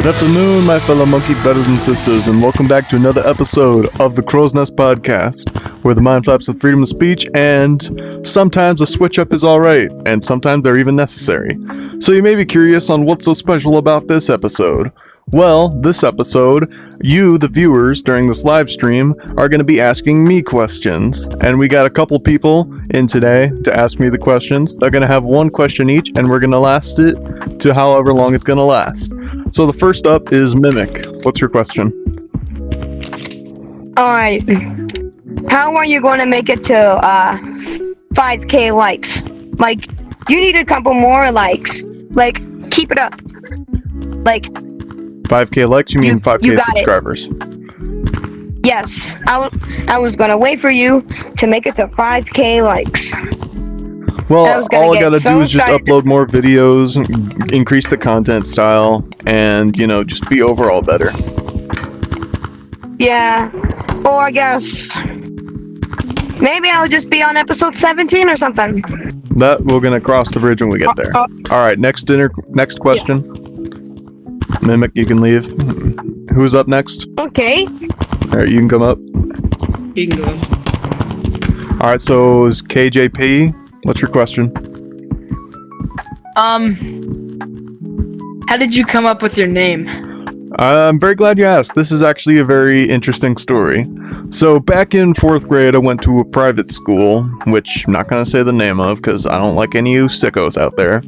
Good afternoon, my fellow monkey brothers and sisters, and welcome back to another episode of the Crow's Nest Podcast, where the mind flaps with freedom of speech, and sometimes a switch-up is alright, and sometimes they're even necessary. So you may be curious on what's so special about this episode. Well, this episode, you, the viewers, during this live stream, are going to be asking me questions. And we got a couple people in today to ask me the questions. They're going to have one question each, and we're going to last it to however long it's going to last. So the first up is Mimic. What's your question? Alright. How are you going to make it to 5K likes? Like, you need a couple more likes. Like, keep it up. Like, 5K likes? You mean 5K subscribers? Yes. I was gonna wait for you to make it to 5K likes. Well, all I gotta do is just upload more videos, increase the content style, and, you know, just be overall better. Yeah. Or I guess maybe I'll just be on episode 17 or something. That we're gonna cross the bridge when we get there. Alright, next question. Yeah. Mimic, you can leave. Who's up next? Okay. Alright, you can come up. You can go. Alright, so is KJP. What's your question? How did you come up with your name? I'm very glad you asked. This is actually a very interesting story. So back in 4th grade, I went to a private school, which I'm not going to say the name of because I don't like any of you sickos out there.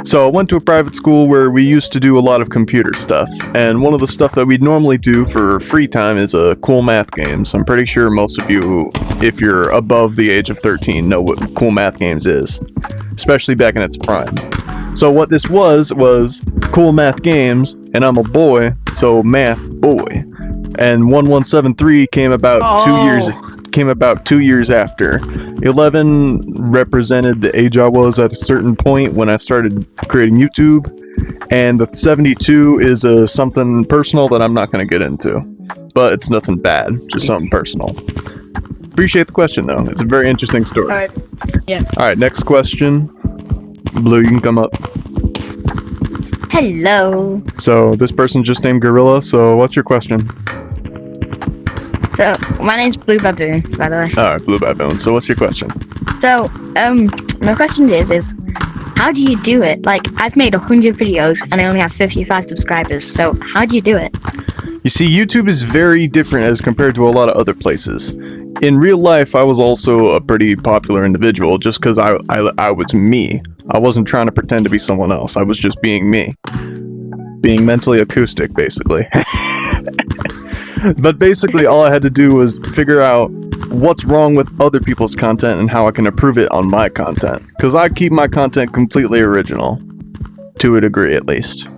So I went to a private school where we used to do a lot of computer stuff. And one of the stuff that we'd normally do for free time is cool math games. I'm pretty sure most of you, if you're above the age of 13, know what cool math games is, especially back in its prime. So what this was cool math games, and I'm a boy, so MathBoy. And 1173 came about 2 years after. 11 represented the age I was at a certain point when I started creating YouTube, and the 72 is something personal that I'm not going to get into. But it's nothing bad, just something personal. Appreciate the question though. It's a very interesting story. Alright. Yeah. Alright, next question. Blue, you can come up. Hello. So this person's just named Gorilla, so what's your question? So, my name's Blue Baboon, by the way. Alright, Blue Baboon. So what's your question? So, my question is how do you do it? Like, I've made 100 videos and I only have 55 subscribers, so how do you do it? You see, YouTube is very different as compared to a lot of other places. In real life, I was also a pretty popular individual just because I was me. I wasn't trying to pretend to be someone else. I was just being me. Being mentally acoustic, basically. But basically, all I had to do was figure out what's wrong with other people's content and how I can improve it on my content. Because I keep my content completely original. To a degree, at least.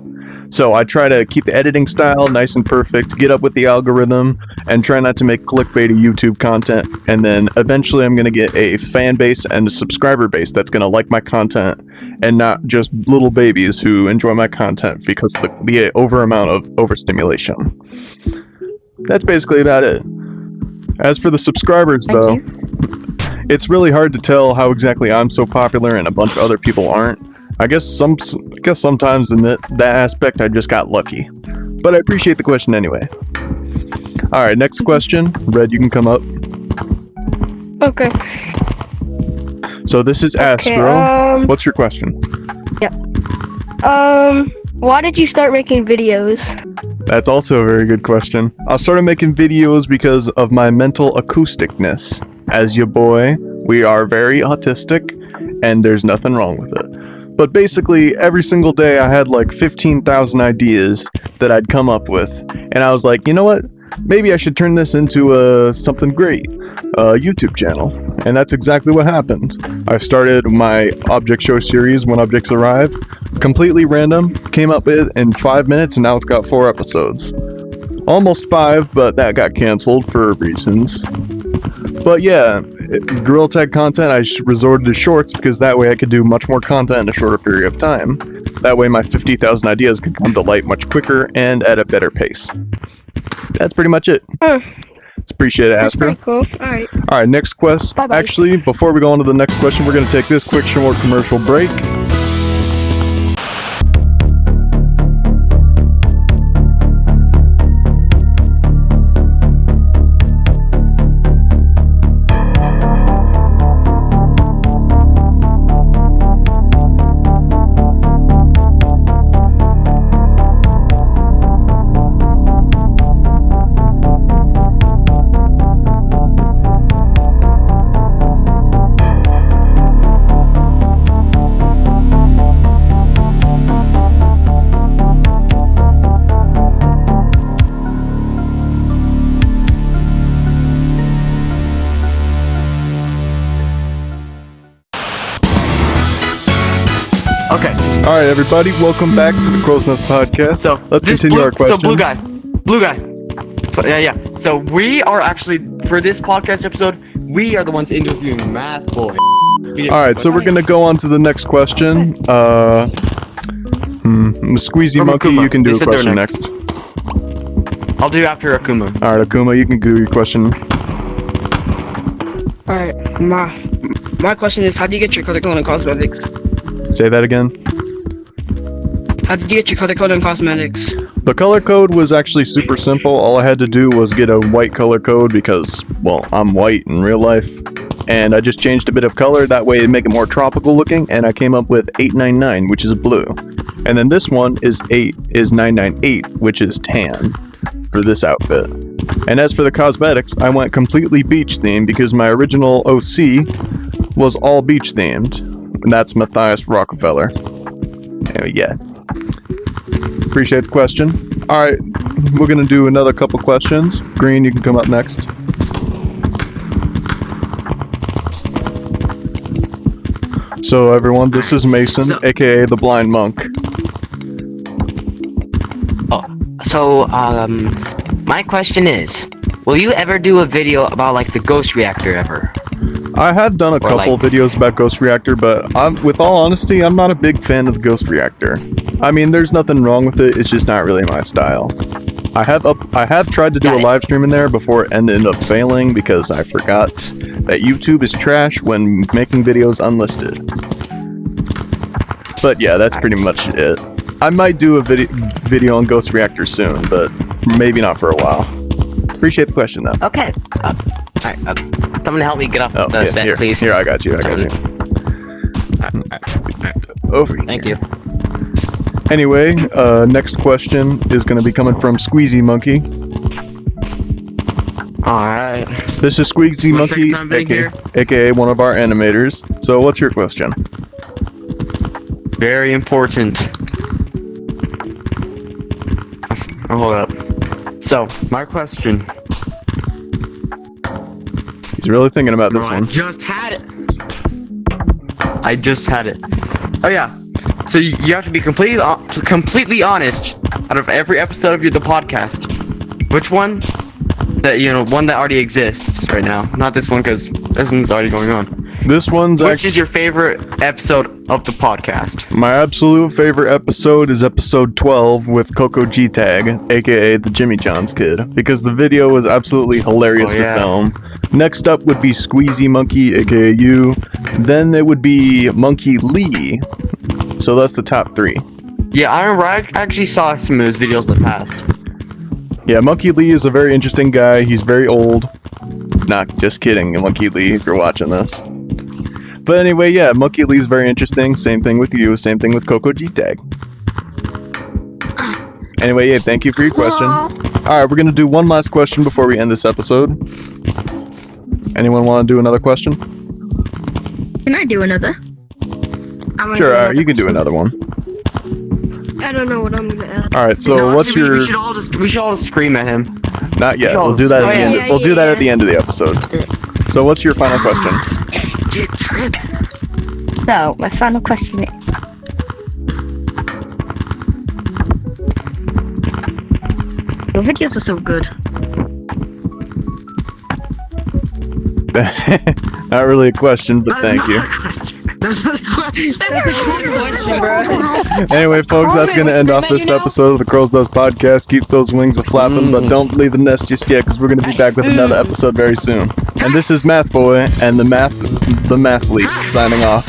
So I try to keep the editing style nice and perfect, get up with the algorithm, and try not to make clickbaity YouTube content. And then eventually I'm going to get a fan base and a subscriber base that's going to like my content, and not just little babies who enjoy my content because of the over amount of overstimulation. That's basically about it. As for the subscribers, though, it's really hard to tell how exactly I'm so popular and a bunch of other people aren't. I guess sometimes in that aspect I just got lucky. But I appreciate the question anyway. Alright, next question. Red, you can come up. Okay. So this is Astro. What's your question? Yep. Why did you start making videos? That's also a very good question. I started making videos because of my mental acousticness. As your boy, we are very autistic, and there's nothing wrong with it. But basically, every single day I had like 15,000 ideas that I'd come up with. And I was like, you know what? Maybe I should turn this into something great. A YouTube channel. And that's exactly what happened. I started my object show series, When Objects Arrive. Completely random. Came up with it in 5 minutes, and now it's got 4 episodes. Almost 5, but that got canceled for reasons. But yeah, Gorilla Tag content, I resorted to shorts because that way I could do much more content in a shorter period of time. That way my 50,000 ideas could come to light much quicker and at a better pace. That's pretty much it. Appreciate it, Astro. That's pretty cool. Alright. Alright, next question. Bye-bye. Actually, before we go on to the next question, we're going to take this quick short commercial break. right, everybody, welcome back to the Crow's Nest podcast. So let's this continue our questions. So blue guy. So yeah. So we are actually for this podcast episode, we are the ones interviewing MathBoy. All right, so we're gonna go on to the next question. Squeezy From Monkey, Akuma. you can do They a said they were question next. next. I'll do after Akuma. All right, Akuma, you can do your question. Alright, my question is, how do you get your color code in cosmetics? Say that again. How did you get your color code in cosmetics? The color code was actually super simple. All I had to do was get a white color code because, well, I'm white in real life. And I just changed a bit of color, that way it'd make it more tropical looking, and I came up with 899, which is blue. And then this one is 998, which is tan, for this outfit. And as for the cosmetics, I went completely beach themed because my original OC was all beach themed. And that's Matthias Rockefeller. Anyway, yeah. Appreciate the question. Alright, we're gonna do another couple questions. Green, you can come up next. So everyone, this is Mason, aka the Blind Monk. So, my question is, will you ever do a video about, like, the ghost reactor ever? I have done a couple videos about Ghost Reactor, but with all honesty, I'm not a big fan of the Ghost Reactor. I mean, there's nothing wrong with it, it's just not really my style. I have tried to do a live stream in there before it ended up failing because I forgot that YouTube is trash when making videos unlisted. But yeah, that's pretty much it. I might do a video on Ghost Reactor soon, but maybe not for a while. Appreciate the question, though. Okay. Alright, someone help me get off the set, here, please. Here, I got you. Over here. Thank you. Anyway, next question is going to be coming from Squeezy Monkey. Alright. This is Squeezy My second time being Monkey, here. aka one of our animators. So, what's your question? Very important. Oh, hold up. So, my question. He's really thinking about this I one. just had it. Oh yeah. So you have to be completely honest out of every episode of the podcast. Which one? One that already exists right now. Not this one because this one's already going on. This one's Which is your favorite episode of the podcast? my absolute favorite episode is episode 12 with Coco G-Tag, aka the Jimmy John's kid, because the video was absolutely hilarious to film. Next up would be Squeezy Monkey, aka you. Then it would be Monkey Lee. So that's the top three. Yeah, I remember. I actually saw some of his videos in the past. Yeah, Monkey Lee is a very interesting guy. He's very old. Not just kidding, Monkey Lee, if you're watching this. But anyway, yeah, Monkey Lee's very interesting. Same thing with you. Same thing with Coco G-Tag. Anyway, yeah, thank you for your question. Alright, we're gonna do one last question before we end this episode. Anyone want to do another question? Can I do another? Sure, alright, you can do another one. I don't know what I'm gonna add. Alright, so No, what's actually, your... We should all just scream at him. Not yet. Oh, We'll do that at the yeah. end. We'll do that at the end of the episode. So what's your final question? Get tripped. So, my final question is... Your videos are so good. Not really a question, but thank you. That's a question, bro. Anyway, folks, that's going to end off this episode of the Crow's Nest podcast. Keep those wings a-flapping, but don't leave the nest just yet, because we're going to be back with another episode very soon. And this is MathBoy and the Mathletes signing off.